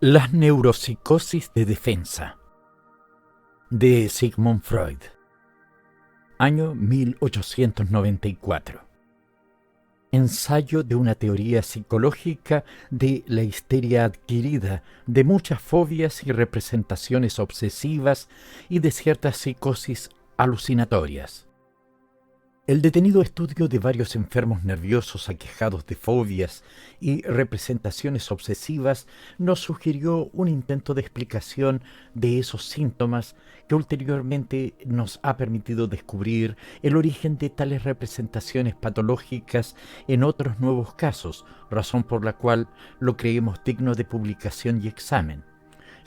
Las neuropsicosis de defensa, de Sigmund Freud, año 1894. Ensayo de una teoría psicológica de la histeria adquirida, de muchas fobias y representaciones obsesivas y de ciertas psicosis alucinatorias. El detenido estudio de varios enfermos nerviosos aquejados de fobias y representaciones obsesivas nos sugirió un intento de explicación de esos síntomas que ulteriormente nos ha permitido descubrir el origen de tales representaciones patológicas en otros nuevos casos, razón por la cual lo creemos digno de publicación y examen.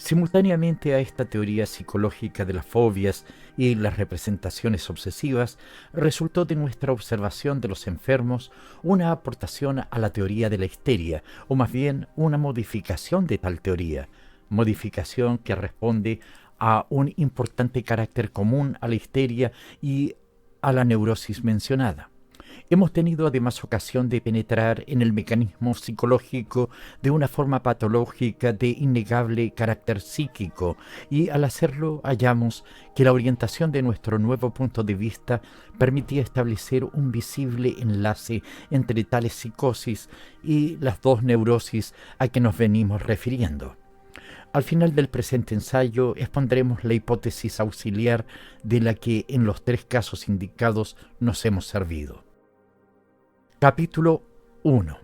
Simultáneamente a esta teoría psicológica de las fobias y las representaciones obsesivas, resultó de nuestra observación de los enfermos una aportación a la teoría de la histeria, o más bien una modificación de tal teoría, modificación que responde a un importante carácter común a la histeria y a la neurosis mencionada. Hemos tenido además ocasión de penetrar en el mecanismo psicológico de una forma patológica de innegable carácter psíquico, y al hacerlo hallamos que la orientación de nuestro nuevo punto de vista permitía establecer un visible enlace entre tales psicosis y las dos neurosis a que nos venimos refiriendo. Al final del presente ensayo expondremos la hipótesis auxiliar de la que en los tres casos indicados nos hemos servido. Capítulo 1.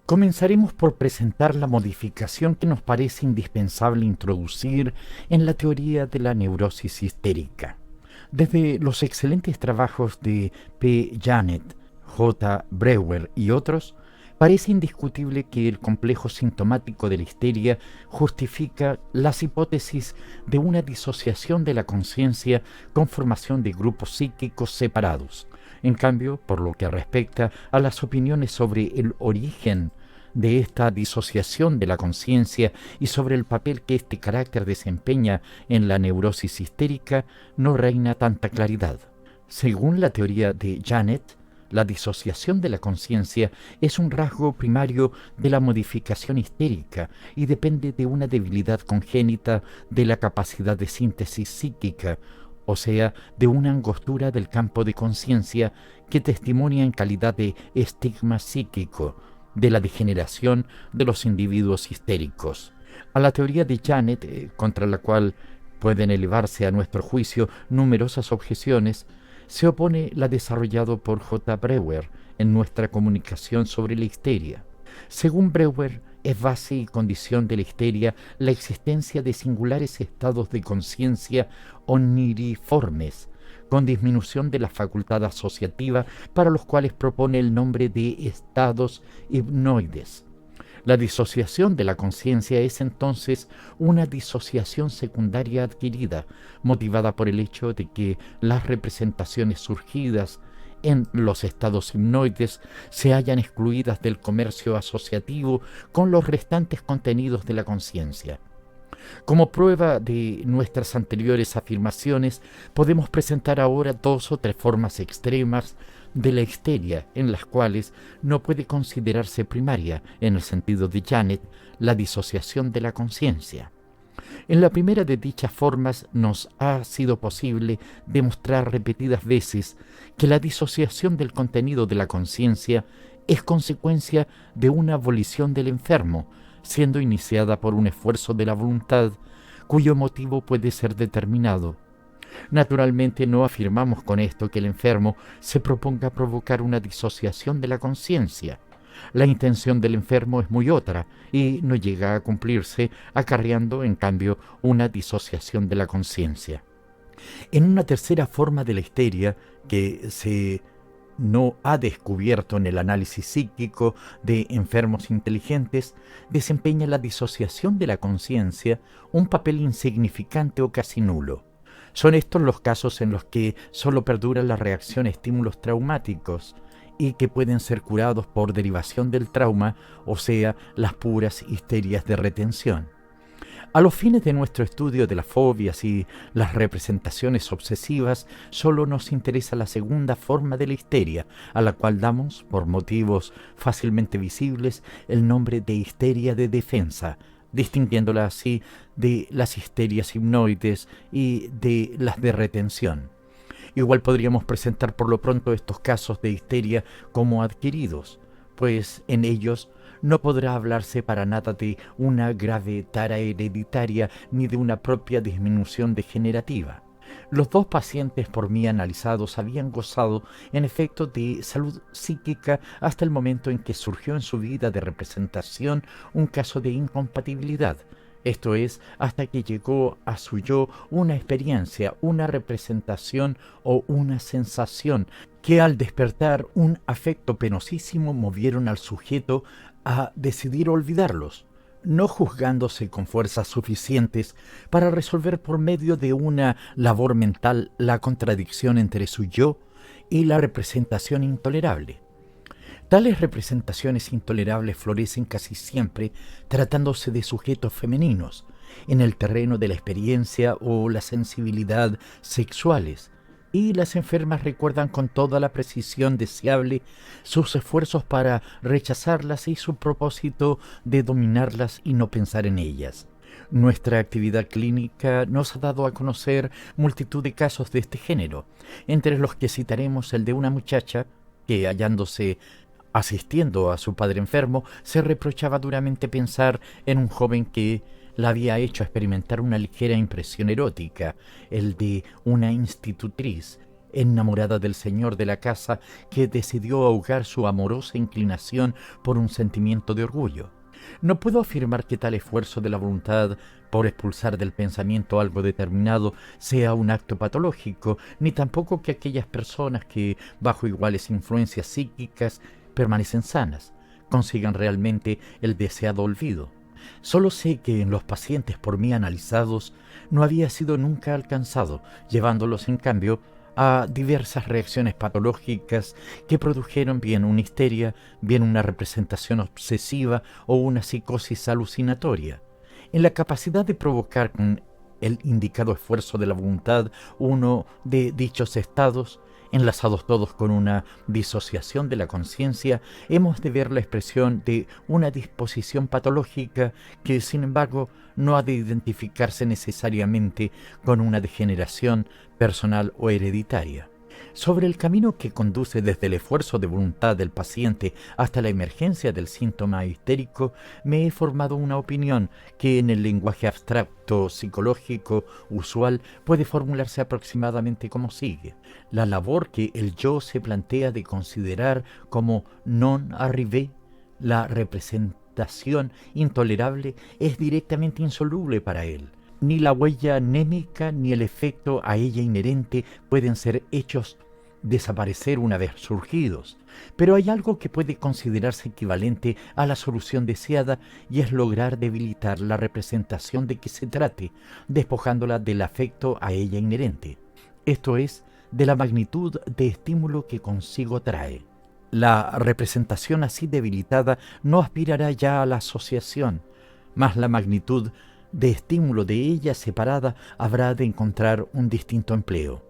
Comenzaremos por presentar la modificación que nos parece indispensable introducir en la teoría de la neurosis histérica. Desde los excelentes trabajos de P. Janet, J. Breuer y otros, parece indiscutible que el complejo sintomático de la histeria justifica las hipótesis de una disociación de la conciencia con formación de grupos psíquicos separados. En cambio, por lo que respecta a las opiniones sobre el origen de esta disociación de la conciencia y sobre el papel que este carácter desempeña en la neurosis histérica, no reina tanta claridad. Según la teoría de Janet, la disociación de la conciencia es un rasgo primario de la modificación histérica y depende de una debilidad congénita de la capacidad de síntesis psíquica, o sea, de una angostura del campo de conciencia que testimonia en calidad de estigma psíquico de la degeneración de los individuos histéricos. A la teoría de Janet, contra la cual pueden elevarse a nuestro juicio numerosas objeciones, se opone la desarrollada por J. Breuer en nuestra comunicación sobre la histeria. Según Breuer, es base y condición de la histeria la existencia de singulares estados de conciencia omniformes, con disminución de la facultad asociativa, para los cuales propone el nombre de estados hipnoides. La disociación de la conciencia es entonces una disociación secundaria adquirida, motivada por el hecho de que las representaciones surgidas en los estados hipnoides se hallan excluidas del comercio asociativo con los restantes contenidos de la conciencia. Como prueba de nuestras anteriores afirmaciones, podemos presentar ahora dos o tres formas extremas de la histeria, en las cuales no puede considerarse primaria, en el sentido de Janet, la disociación de la conciencia. En la primera de dichas formas nos ha sido posible demostrar repetidas veces que la disociación del contenido de la conciencia es consecuencia de una volición del enfermo, siendo iniciada por un esfuerzo de la voluntad, cuyo motivo puede ser determinado. Naturalmente no afirmamos con esto que el enfermo se proponga provocar una disociación de la conciencia. La intención del enfermo es muy otra y no llega a cumplirse, acarreando en cambio una disociación de la conciencia. En una tercera forma de la histeria, que se no ha descubierto en el análisis psíquico de enfermos inteligentes, desempeña la disociación de la conciencia un papel insignificante o casi nulo. Son estos los casos en los que solo perdura la reacción a estímulos traumáticos y que pueden ser curados por derivación del trauma, o sea, las puras histerias de retención. A los fines de nuestro estudio de las fobias y las representaciones obsesivas, solo nos interesa la segunda forma de la histeria, a la cual damos, por motivos fácilmente visibles, el nombre de histeria de defensa, distinguiéndola así de las histerias hipnoides y de las de retención. Igual podríamos presentar por lo pronto estos casos de histeria como adquiridos, pues en ellos no podrá hablarse para nada de una grave tara hereditaria ni de una propia disminución degenerativa. Los dos pacientes por mí analizados habían gozado, en efecto, de salud psíquica hasta el momento en que surgió en su vida de representación un caso de incompatibilidad. Esto es, hasta que llegó a su yo una experiencia, una representación o una sensación que al despertar un afecto penosísimo movieron al sujeto a decidir olvidarlos, no juzgándose con fuerzas suficientes para resolver por medio de una labor mental la contradicción entre su yo y la representación intolerable. Tales representaciones intolerables florecen casi siempre tratándose de sujetos femeninos, en el terreno de la experiencia o la sensibilidad sexuales, y las enfermas recuerdan con toda la precisión deseable sus esfuerzos para rechazarlas y su propósito de dominarlas y no pensar en ellas. Nuestra actividad clínica nos ha dado a conocer multitud de casos de este género, entre los que citaremos el de una muchacha que, hallándose asistiendo a su padre enfermo, se reprochaba duramente pensar en un joven que la había hecho experimentar una ligera impresión erótica, el de una institutriz enamorada del señor de la casa que decidió ahogar su amorosa inclinación por un sentimiento de orgullo. No puedo afirmar que tal esfuerzo de la voluntad por expulsar del pensamiento algo determinado sea un acto patológico, ni tampoco que aquellas personas que, bajo iguales influencias psíquicas, permanecen sanas, consigan realmente el deseado olvido. Solo sé que en los pacientes por mí analizados no había sido nunca alcanzado, llevándolos en cambio a diversas reacciones patológicas que produjeron bien una histeria, bien una representación obsesiva o una psicosis alucinatoria. En la capacidad de provocar con el indicado esfuerzo de la voluntad uno de dichos estados, enlazados todos con una disociación de la conciencia, hemos de ver la expresión de una disposición patológica que, sin embargo, no ha de identificarse necesariamente con una degeneración personal o hereditaria. Sobre el camino que conduce desde el esfuerzo de voluntad del paciente hasta la emergencia del síntoma histérico, me he formado una opinión que en el lenguaje abstracto psicológico usual puede formularse aproximadamente como sigue. La labor que el yo se plantea de considerar como non arrivé, la representación intolerable, es directamente insoluble para él. Ni la huella anémica ni el efecto a ella inherente pueden ser hechos desaparecer una vez surgidos, pero hay algo que puede considerarse equivalente a la solución deseada y es lograr debilitar la representación de que se trate, despojándola del afecto a ella inherente, esto es, de la magnitud de estímulo que consigo trae. La representación así debilitada no aspirará ya a la asociación, mas la magnitud de estímulo de ella separada habrá de encontrar un distinto empleo.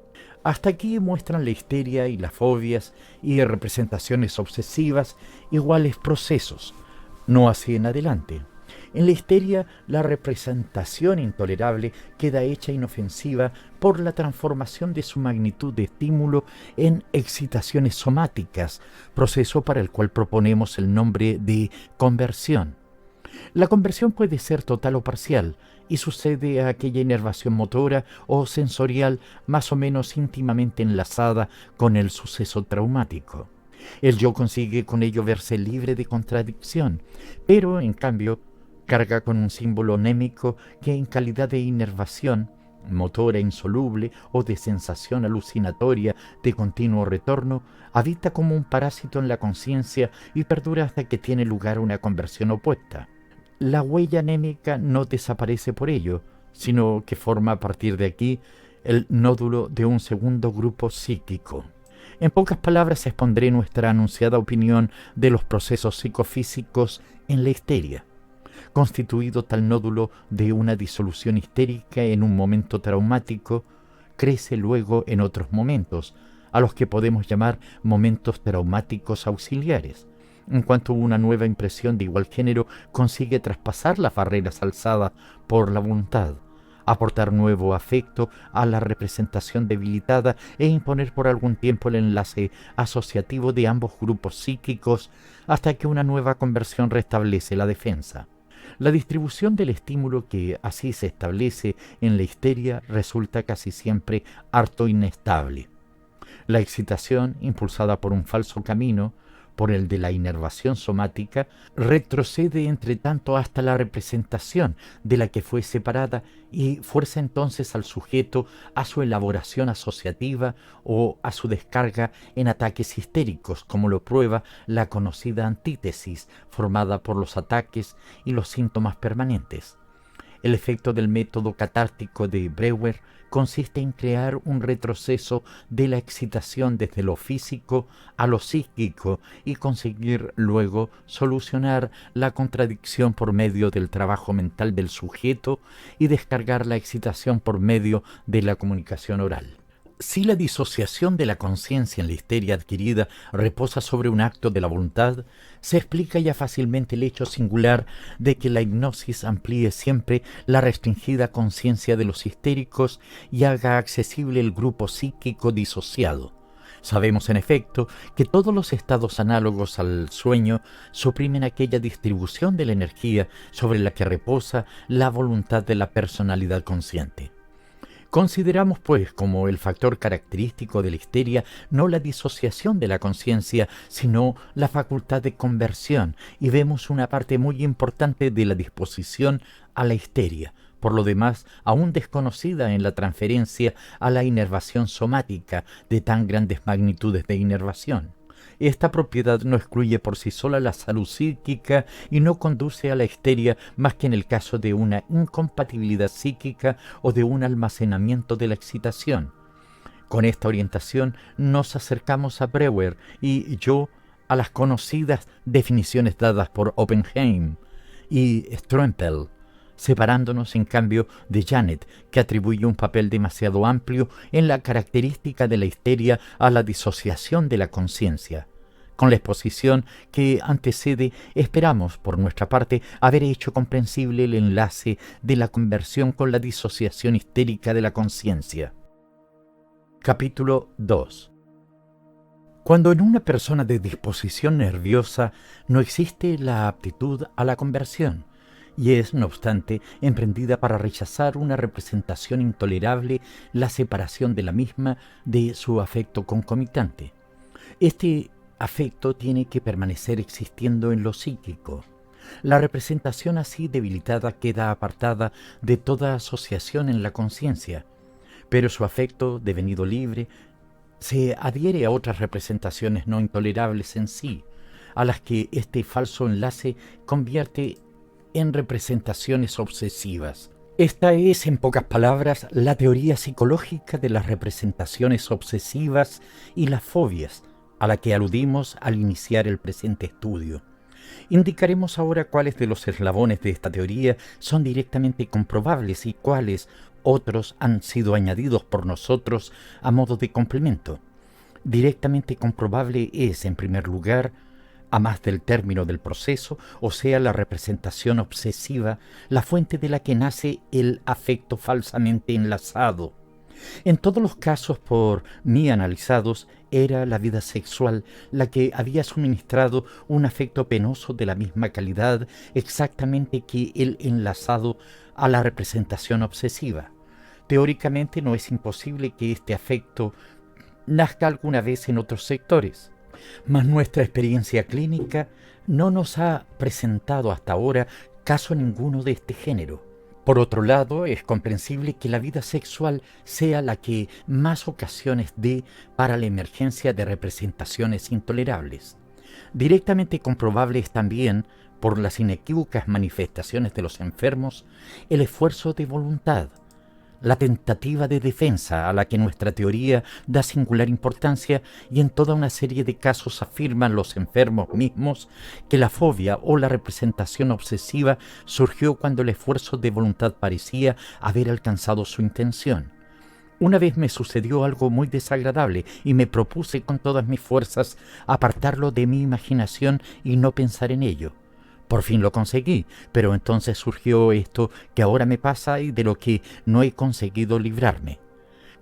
Hasta aquí muestran la histeria y las fobias y representaciones obsesivas iguales procesos, no así en adelante. En la histeria, la representación intolerable queda hecha inofensiva por la transformación de su magnitud de estímulo en excitaciones somáticas, proceso para el cual proponemos el nombre de conversión. La conversión puede ser total o parcial y sucede a aquella inervación motora o sensorial más o menos íntimamente enlazada con el suceso traumático. El yo consigue con ello verse libre de contradicción, pero en cambio carga con un símbolo anémico que en calidad de inervación motora insoluble o de sensación alucinatoria de continuo retorno, habita como un parásito en la conciencia y perdura hasta que tiene lugar una conversión opuesta. La huella anémica no desaparece por ello, sino que forma a partir de aquí el nódulo de un segundo grupo psíquico. En pocas palabras expondré nuestra anunciada opinión de los procesos psicofísicos en la histeria. Constituido tal nódulo de una disolución histérica en un momento traumático, crece luego en otros momentos, a los que podemos llamar momentos traumáticos auxiliares, en cuanto una nueva impresión de igual género consigue traspasar las barreras alzadas por la voluntad, aportar nuevo afecto a la representación debilitada e imponer por algún tiempo el enlace asociativo de ambos grupos psíquicos hasta que una nueva conversión restablece la defensa. La distribución del estímulo que así se establece en la histeria resulta casi siempre harto inestable. La excitación, impulsada por un falso camino, por el de la inervación somática, retrocede entre tanto hasta la representación de la que fue separada y fuerza entonces al sujeto a su elaboración asociativa o a su descarga en ataques histéricos, como lo prueba la conocida antítesis formada por los ataques y los síntomas permanentes. El efecto del método catártico de Breuer consiste en crear un retroceso de la excitación desde lo físico a lo psíquico y conseguir luego solucionar la contradicción por medio del trabajo mental del sujeto y descargar la excitación por medio de la comunicación oral. Si la disociación de la conciencia en la histeria adquirida reposa sobre un acto de la voluntad, se explica ya fácilmente el hecho singular de que la hipnosis amplíe siempre la restringida conciencia de los histéricos y haga accesible el grupo psíquico disociado. Sabemos, en efecto, que todos los estados análogos al sueño suprimen aquella distribución de la energía sobre la que reposa la voluntad de la personalidad consciente. Consideramos, pues, como el factor característico de la histeria no la disociación de la conciencia, sino la facultad de conversión, y vemos una parte muy importante de la disposición a la histeria, por lo demás aún desconocida en la transferencia a la inervación somática de tan grandes magnitudes de inervación. Esta propiedad no excluye por sí sola la salud psíquica y no conduce a la histeria más que en el caso de una incompatibilidad psíquica o de un almacenamiento de la excitación. Con esta orientación nos acercamos a Breuer y yo a las conocidas definiciones dadas por Oppenheim y Strempel, separándonos en cambio de Janet, que atribuye un papel demasiado amplio en la característica de la histeria a la disociación de la conciencia. Con la exposición que antecede, esperamos, por nuestra parte, haber hecho comprensible el enlace de la conversión con la disociación histérica de la conciencia. Capítulo 2. Cuando en una persona de disposición nerviosa no existe la aptitud a la conversión, y es, no obstante, emprendida para rechazar una representación intolerable, la separación de la misma de su afecto concomitante. Este afecto tiene que permanecer existiendo en lo psíquico. La representación así debilitada queda apartada de toda asociación en la conciencia, pero su afecto, devenido libre, se adhiere a otras representaciones no intolerables en sí, a las que este falso enlace convierte en representaciones obsesivas. Esta es, en pocas palabras, la teoría psicológica de las representaciones obsesivas y las fobias, a la que aludimos al iniciar el presente estudio. Indicaremos ahora cuáles de los eslabones de esta teoría son directamente comprobables y cuáles otros han sido añadidos por nosotros a modo de complemento. Directamente comprobable es, en primer lugar, a más del término del proceso, o sea, la representación obsesiva, la fuente de la que nace el afecto falsamente enlazado. En todos los casos por mí analizados, era la vida sexual la que había suministrado un afecto penoso de la misma calidad exactamente que el enlazado a la representación obsesiva. Teóricamente no es imposible que este afecto nazca alguna vez en otros sectores, mas nuestra experiencia clínica no nos ha presentado hasta ahora caso ninguno de este género. Por otro lado, es comprensible que la vida sexual sea la que más ocasiones dé para la emergencia de representaciones intolerables. Directamente comprobable es también, por las inequívocas manifestaciones de los enfermos, el esfuerzo de voluntad, la tentativa de defensa a la que nuestra teoría da singular importancia, y en toda una serie de casos afirman los enfermos mismos que la fobia o la representación obsesiva surgió cuando el esfuerzo de voluntad parecía haber alcanzado su intención. Una vez me sucedió algo muy desagradable y me propuse con todas mis fuerzas apartarlo de mi imaginación y no pensar en ello. Por fin lo conseguí, pero entonces surgió esto que ahora me pasa y de lo que no he conseguido librarme.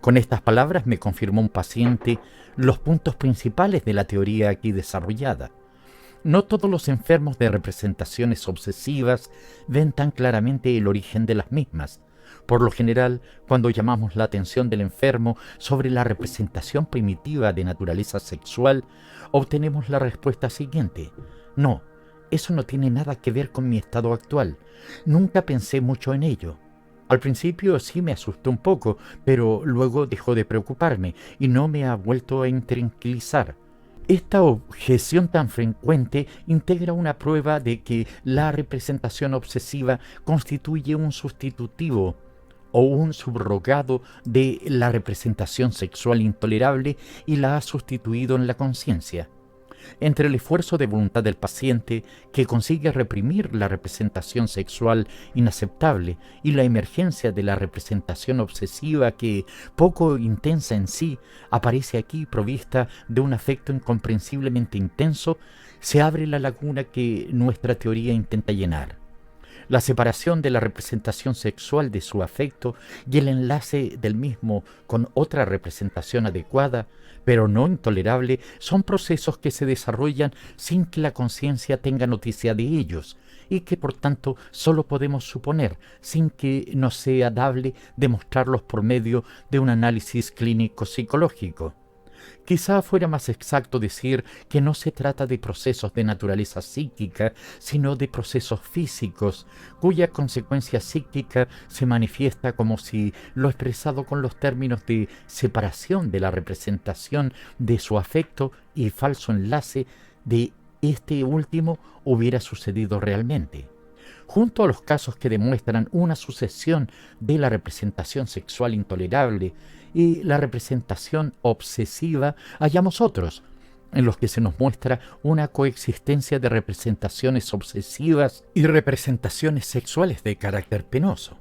Con estas palabras me confirmó un paciente los puntos principales de la teoría aquí desarrollada. No todos los enfermos de representaciones obsesivas ven tan claramente el origen de las mismas. Por lo general, cuando llamamos la atención del enfermo sobre la representación primitiva de naturaleza sexual, obtenemos la respuesta siguiente: no, eso no tiene nada que ver con mi estado actual. Nunca pensé mucho en ello. Al principio sí me asustó un poco, pero luego dejó de preocuparme y no me ha vuelto a intranquilizar. Esta objeción tan frecuente integra una prueba de que la representación obsesiva constituye un sustitutivo o un subrogado de la representación sexual intolerable y la ha sustituido en la conciencia. Entre el esfuerzo de voluntad del paciente, que consigue reprimir la representación sexual inaceptable, y la emergencia de la representación obsesiva que, poco intensa en sí, aparece aquí provista de un afecto incomprensiblemente intenso, se abre la laguna que nuestra teoría intenta llenar. La separación de la representación sexual de su afecto y el enlace del mismo con otra representación adecuada, pero no intolerable, son procesos que se desarrollan sin que la conciencia tenga noticia de ellos y que por tanto solo podemos suponer, sin que nos sea dable demostrarlos por medio de un análisis clínico psicológico. Quizá fuera más exacto decir que no se trata de procesos de naturaleza psíquica, sino de procesos físicos, cuya consecuencia psíquica se manifiesta como si lo expresado con los términos de separación de la representación de su afecto y falso enlace de este último hubiera sucedido realmente. Junto a los casos que demuestran una sucesión de la representación sexual intolerable y la representación obsesiva, hallamos otros, en los que se nos muestra una coexistencia de representaciones obsesivas y representaciones sexuales de carácter penoso.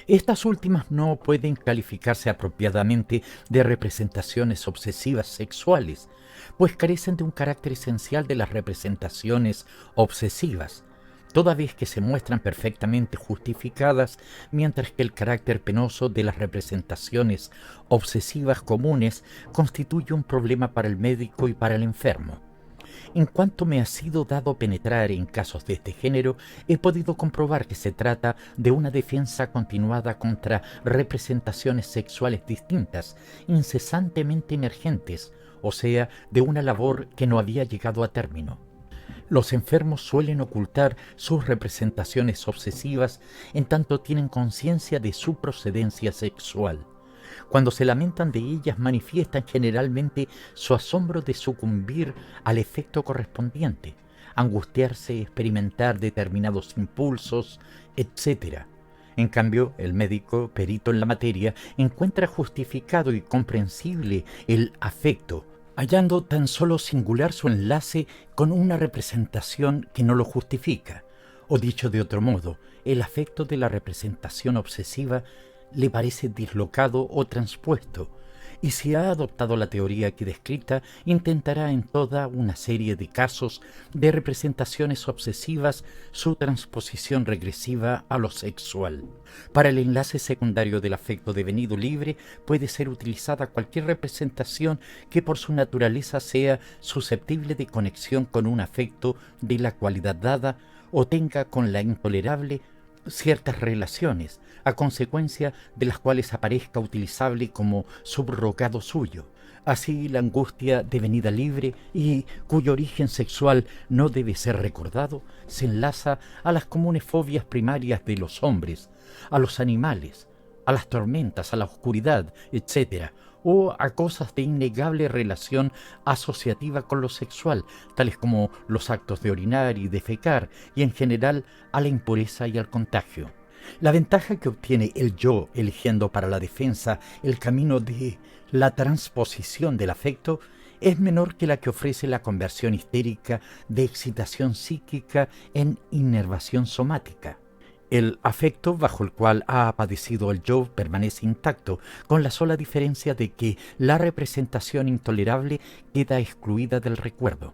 Estas últimas no pueden calificarse apropiadamente de representaciones obsesivas sexuales, pues carecen de un carácter esencial de las representaciones obsesivas, toda vez que se muestran perfectamente justificadas, mientras que el carácter penoso de las representaciones obsesivas comunes constituye un problema para el médico y para el enfermo. En cuanto me ha sido dado penetrar en casos de este género, he podido comprobar que se trata de una defensa continuada contra representaciones sexuales distintas, incesantemente emergentes, o sea, de una labor que no había llegado a término. Los enfermos suelen ocultar sus representaciones obsesivas en tanto tienen conciencia de su procedencia sexual. Cuando se lamentan de ellas, manifiestan generalmente su asombro de sucumbir al efecto correspondiente, angustiarse, experimentar determinados impulsos, etc. En cambio, el médico, perito en la materia, encuentra justificado y comprensible el afecto, hallando tan solo singular su enlace con una representación que no lo justifica. O dicho de otro modo, el afecto de la representación obsesiva le parece dislocado o transpuesto, y si ha adoptado la teoría aquí descrita, intentará en toda una serie de casos de representaciones obsesivas su transposición regresiva a lo sexual. Para el enlace secundario del afecto devenido libre puede ser utilizada cualquier representación que por su naturaleza sea susceptible de conexión con un afecto de la cualidad dada o tenga con la intolerable ciertas relaciones, a consecuencia de las cuales aparezca utilizable como subrogado suyo. Así, la angustia devenida libre y cuyo origen sexual no debe ser recordado, se enlaza a las comunes fobias primarias de los hombres, a los animales, a las tormentas, a la oscuridad, etc., o a cosas de innegable relación asociativa con lo sexual, tales como los actos de orinar y defecar, y en general a la impureza y al contagio. La ventaja que obtiene el yo eligiendo para la defensa el camino de la transposición del afecto es menor que la que ofrece la conversión histérica de excitación psíquica en inervación somática. El afecto bajo el cual ha padecido el yo permanece intacto, con la sola diferencia de que la representación intolerable queda excluida del recuerdo.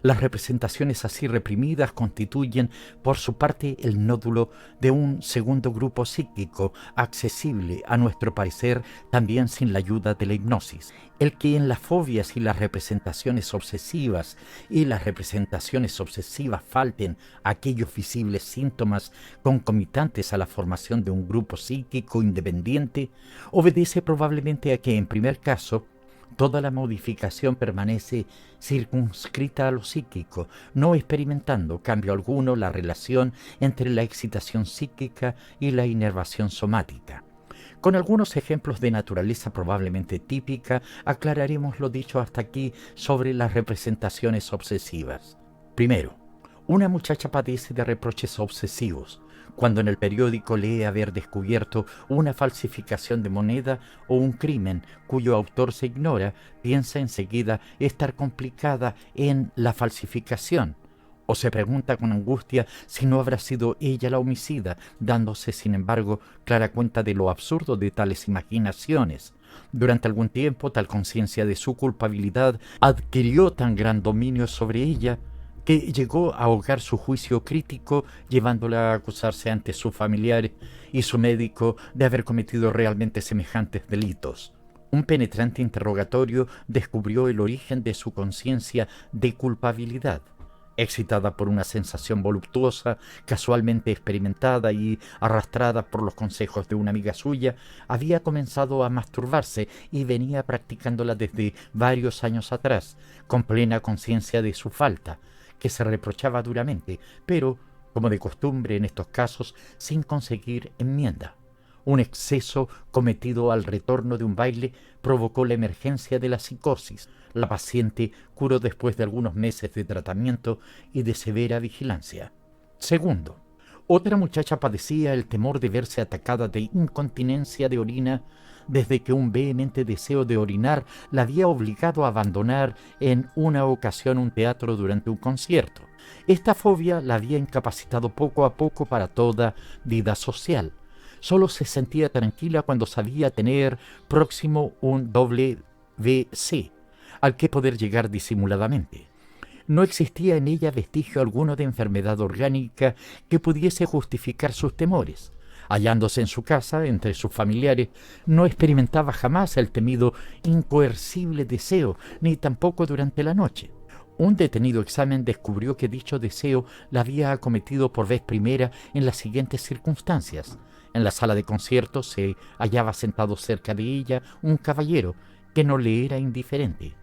Las representaciones así reprimidas constituyen, por su parte, el nódulo de un segundo grupo psíquico, accesible, a nuestro parecer, también sin la ayuda de la hipnosis. El que en las fobias y las representaciones obsesivas falten aquellos visibles síntomas concomitantes a la formación de un grupo psíquico independiente, obedece probablemente a que, en primer caso, toda la modificación permanece circunscrita a lo psíquico, no experimentando cambio alguno la relación entre la excitación psíquica y la inervación somática. Con algunos ejemplos de naturaleza probablemente típica, aclararemos lo dicho hasta aquí sobre las representaciones obsesivas. Primero, una muchacha padece de reproches obsesivos cuando en el periódico lee haber descubierto una falsificación de moneda o un crimen cuyo autor se ignora, piensa enseguida estar complicada en la falsificación, o se pregunta con angustia si no habrá sido ella la homicida, dándose sin embargo clara cuenta de lo absurdo de tales imaginaciones. Durante algún tiempo tal conciencia de su culpabilidad adquirió tan gran dominio sobre ella que llegó a ahogar su juicio crítico, llevándola a acusarse ante sus familiares y su médico de haber cometido realmente semejantes delitos. Un penetrante interrogatorio descubrió el origen de su conciencia de culpabilidad. Excitada por una sensación voluptuosa, casualmente experimentada y arrastrada por los consejos de una amiga suya, había comenzado a masturbarse y venía practicándola desde varios años atrás, con plena conciencia de su falta, que se reprochaba duramente, pero, como de costumbre en estos casos, sin conseguir enmienda. Un exceso cometido al retorno de un baile provocó la emergencia de la psicosis. La paciente curó después de algunos meses de tratamiento y de severa vigilancia. Segundo, otra muchacha padecía el temor de verse atacada de incontinencia de orina desde que un vehemente deseo de orinar la había obligado a abandonar en una ocasión un teatro durante un concierto. Esta fobia la había incapacitado poco a poco para toda vida social. Solo se sentía tranquila cuando sabía tener próximo un WC al que poder llegar disimuladamente. No existía en ella vestigio alguno de enfermedad orgánica que pudiese justificar sus temores. Hallándose en su casa, entre sus familiares, no experimentaba jamás el temido incoercible deseo, ni tampoco durante la noche. Un detenido examen descubrió que dicho deseo la había acometido por vez primera en las siguientes circunstancias. En la sala de conciertos se hallaba sentado cerca de ella un caballero que no le era indiferente.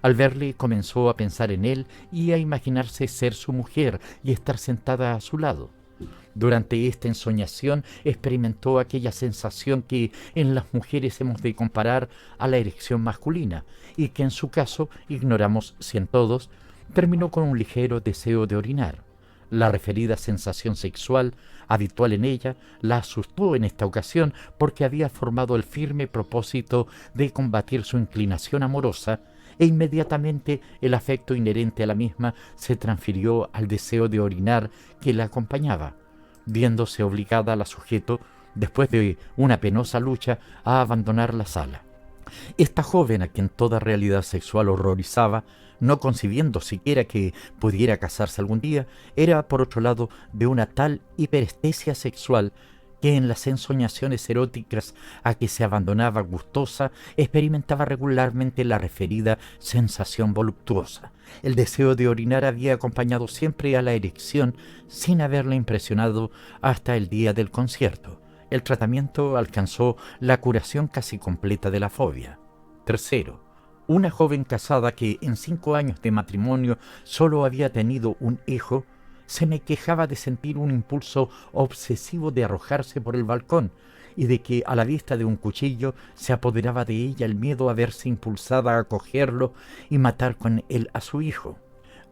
Al verle comenzó a pensar en él y a imaginarse ser su mujer y estar sentada a su lado. Durante esta ensoñación experimentó aquella sensación que en las mujeres hemos de comparar a la erección masculina y que en su caso, ignoramos si en todos, terminó con un ligero deseo de orinar. La referida sensación sexual habitual en ella la asustó en esta ocasión porque había formado el firme propósito de combatir su inclinación amorosa e inmediatamente el afecto inherente a la misma se transfirió al deseo de orinar que la acompañaba, viéndose obligada la sujeto, después de una penosa lucha, a abandonar la sala. Esta joven, a quien toda realidad sexual horrorizaba, no concibiendo siquiera que pudiera casarse algún día, era, por otro lado, de una tal hiperestesia sexual que en las ensoñaciones eróticas a que se abandonaba gustosa, experimentaba regularmente la referida sensación voluptuosa. El deseo de orinar había acompañado siempre a la erección sin haberla impresionado hasta el día del concierto. El tratamiento alcanzó la curación casi completa de la fobia. Tercero, una joven casada que en 5 años de matrimonio solo había tenido un hijo, se me quejaba de sentir un impulso obsesivo de arrojarse por el balcón y de que a la vista de un cuchillo se apoderaba de ella el miedo a verse impulsada a cogerlo y matar con él a su hijo.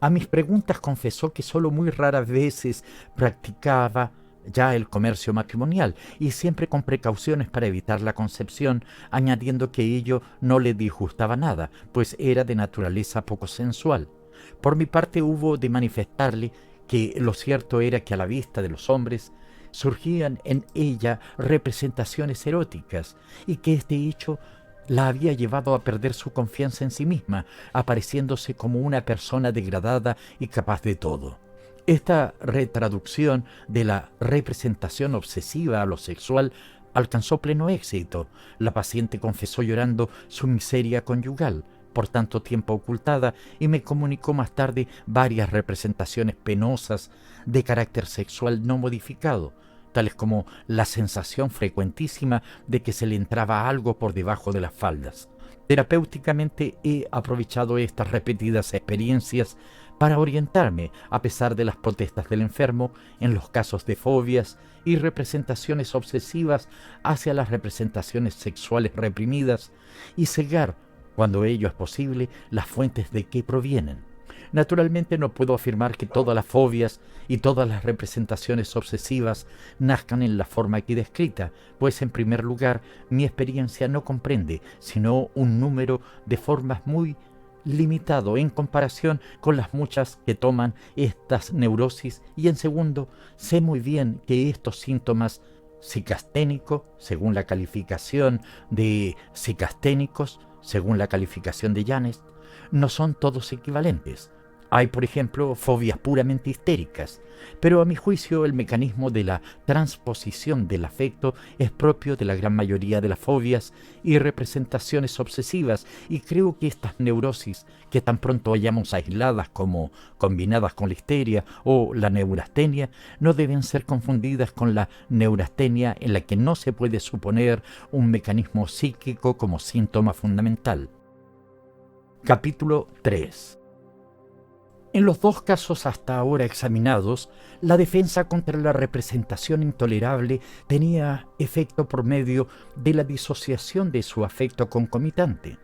A mis preguntas confesó que solo muy raras veces practicaba ya el comercio matrimonial y siempre con precauciones para evitar la concepción, añadiendo que ello no le disgustaba nada, pues era de naturaleza poco sensual. Por mi parte hubo de manifestarle que lo cierto era que a la vista de los hombres surgían en ella representaciones eróticas y que este hecho la había llevado a perder su confianza en sí misma, apareciéndose como una persona degradada y capaz de todo. Esta retraducción de la representación obsesiva a lo sexual alcanzó pleno éxito. La paciente confesó llorando su miseria conyugal, por tanto tiempo ocultada, y me comunicó más tarde varias representaciones penosas de carácter sexual no modificado, tales como la sensación frecuentísima de que se le entraba algo por debajo de las faldas. Terapéuticamente he aprovechado estas repetidas experiencias para orientarme, a pesar de las protestas del enfermo, en los casos de fobias y representaciones obsesivas hacia las representaciones sexuales reprimidas y cegar, cuando ello es posible, las fuentes de que provienen. Naturalmente no puedo afirmar que todas las fobias y todas las representaciones obsesivas nazcan en la forma aquí descrita, pues en primer lugar mi experiencia no comprende sino un número de formas muy limitado en comparación con las muchas que toman estas neurosis, y en segundo, sé muy bien que estos síntomas psicasténicos, según la calificación de psicasténicos, según la calificación de Janes, no son todos equivalentes. Hay, por ejemplo, fobias puramente histéricas, pero a mi juicio el mecanismo de la transposición del afecto es propio de la gran mayoría de las fobias y representaciones obsesivas, y creo que estas neurosis, que tan pronto hallamos aisladas como combinadas con la histeria o la neurastenia, no deben ser confundidas con la neurastenia, en la que no se puede suponer un mecanismo psíquico como síntoma fundamental. Capítulo 3. En los dos casos hasta ahora examinados, la defensa contra la representación intolerable tenía efecto por medio de la disociación de su afecto concomitante.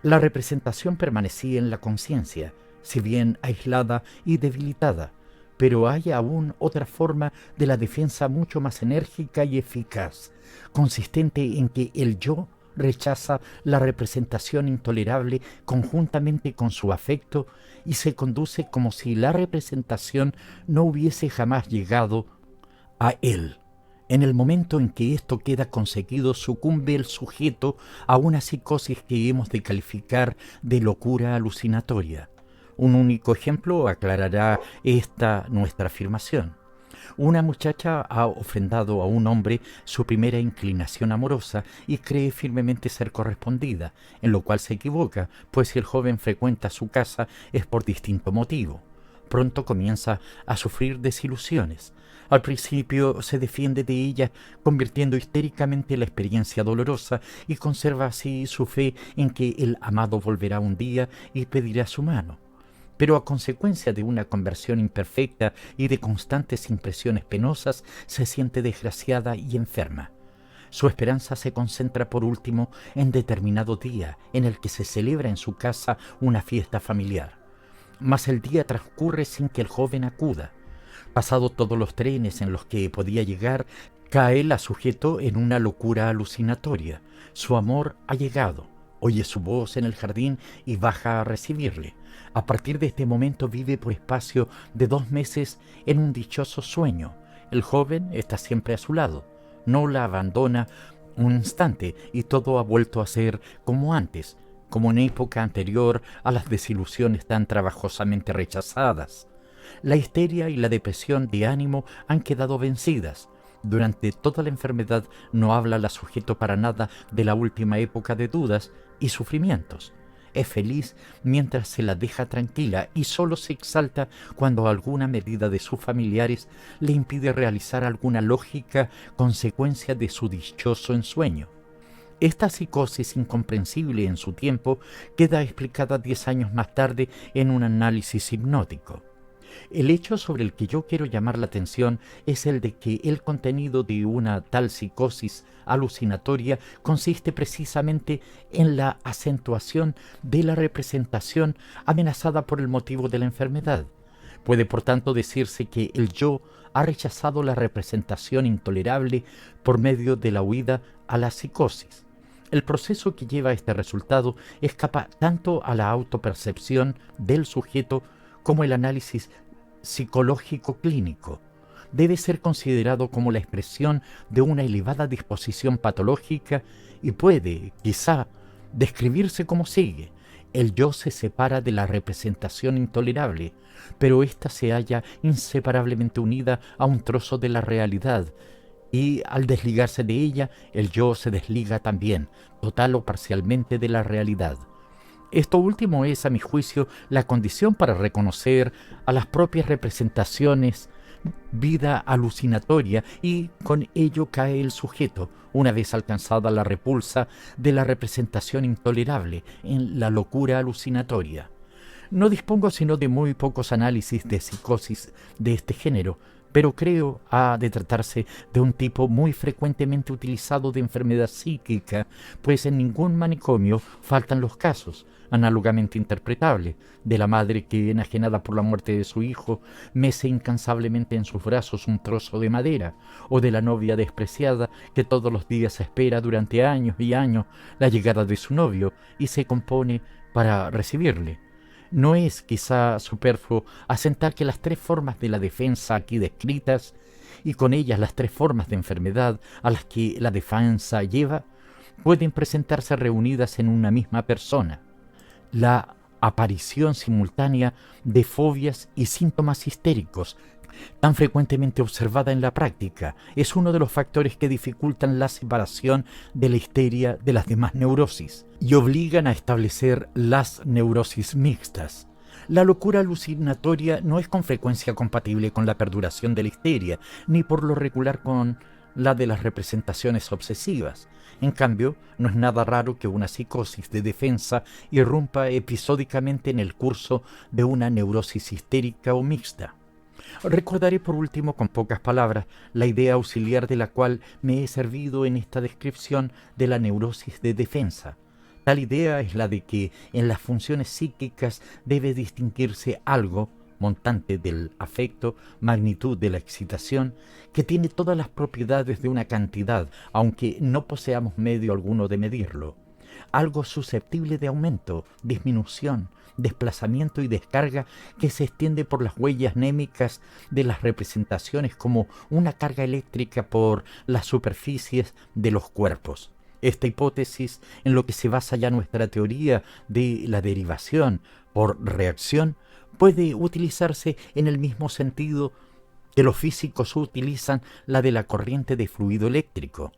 La representación permanecía en la conciencia, si bien aislada y debilitada, pero hay aún otra forma de la defensa mucho más enérgica y eficaz, consistente en que el yo rechaza la representación intolerable conjuntamente con su afecto y se conduce como si la representación no hubiese jamás llegado a él. En el momento en que esto queda conseguido, sucumbe el sujeto a una psicosis que hemos de calificar de locura alucinatoria. Un único ejemplo aclarará esta nuestra afirmación. Una muchacha ha ofrendado a un hombre su primera inclinación amorosa y cree firmemente ser correspondida, en lo cual se equivoca, pues si el joven frecuenta su casa es por distinto motivo. Pronto comienza a sufrir desilusiones. Al principio se defiende de ella, convirtiendo histéricamente la experiencia dolorosa, y conserva así su fe en que el amado volverá un día y pedirá su mano. Pero a consecuencia de una conversión imperfecta y de constantes impresiones penosas, se siente desgraciada y enferma. Su esperanza se concentra por último en determinado día en el que se celebra en su casa una fiesta familiar. Mas el día transcurre sin que el joven acuda. Pasado todos los trenes en los que podía llegar, cae la sujeto en una locura alucinatoria. Su amor ha llegado. Oye su voz en el jardín y baja a recibirle. A partir de este momento vive por espacio de 2 meses en un dichoso sueño. El joven está siempre a su lado, no la abandona un instante, y todo ha vuelto a ser como antes, como en época anterior a las desilusiones tan trabajosamente rechazadas. La histeria y la depresión de ánimo han quedado vencidas. Durante toda la enfermedad no habla la sujeto para nada de la última época de dudas y sufrimientos. Es feliz mientras se la deja tranquila y solo se exalta cuando alguna medida de sus familiares le impide realizar alguna lógica consecuencia de su dichoso ensueño. Esta psicosis incomprensible en su tiempo queda explicada 10 años más tarde en un análisis hipnótico. El hecho sobre el que yo quiero llamar la atención es el de que el contenido de una tal psicosis alucinatoria consiste precisamente en la acentuación de la representación amenazada por el motivo de la enfermedad. Puede por tanto decirse que el yo ha rechazado la representación intolerable por medio de la huida a la psicosis. El proceso que lleva a este resultado escapa tanto a la autopercepción del sujeto como el análisis psicológico clínico. debe ser considerado como la expresión de una elevada disposición patológica y puede, quizá, describirse como sigue. El yo se separa de la representación intolerable, pero ésta se halla inseparablemente unida a un trozo de la realidad, y al desligarse de ella, el yo se desliga también, total o parcialmente, de la realidad. Esto último es, a mi juicio, la condición para reconocer a las propias representaciones vida alucinatoria, y con ello cae el sujeto, una vez alcanzada la repulsa de la representación intolerable, en la locura alucinatoria. No dispongo sino de muy pocos análisis de psicosis de este género, pero creo ha de tratarse de un tipo muy frecuentemente utilizado de enfermedad psíquica, pues en ningún manicomio faltan los casos, análogamente interpretables, de la madre que, enajenada por la muerte de su hijo, mece incansablemente en sus brazos un trozo de madera, o de la novia despreciada que todos los días espera durante años y años la llegada de su novio y se compone para recibirle. No es quizá superfluo asentar que las tres formas de la defensa aquí descritas, y con ellas las tres formas de enfermedad a las que la defensa lleva, pueden presentarse reunidas en una misma persona. La aparición simultánea de fobias y síntomas histéricos, tan frecuentemente observada en la práctica, es uno de los factores que dificultan la separación de la histeria de las demás neurosis y obligan a establecer las neurosis mixtas. La locura alucinatoria no es con frecuencia compatible con la perduración de la histeria, ni por lo regular con la de las representaciones obsesivas. En cambio, no es nada raro que una psicosis de defensa irrumpa episódicamente en el curso de una neurosis histérica o mixta. Recordaré por último, con pocas palabras, la idea auxiliar de la cual me he servido en esta descripción de la neurosis de defensa. Tal idea es la de que en las funciones psíquicas debe distinguirse algo, montante del afecto, magnitud de la excitación, que tiene todas las propiedades de una cantidad, aunque no poseamos medio alguno de medirlo. Algo susceptible de aumento, disminución, desplazamiento y descarga que se extiende por las huellas némicas de las representaciones como una carga eléctrica por las superficies de los cuerpos. Esta hipótesis, en lo que se basa ya nuestra teoría de la derivación por reacción, puede utilizarse en el mismo sentido que los físicos utilizan la de la corriente de fluido eléctrico.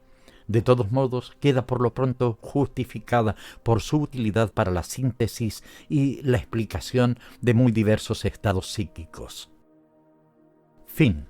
De todos modos, queda por lo pronto justificada por su utilidad para la síntesis y la explicación de muy diversos estados psíquicos. Fin.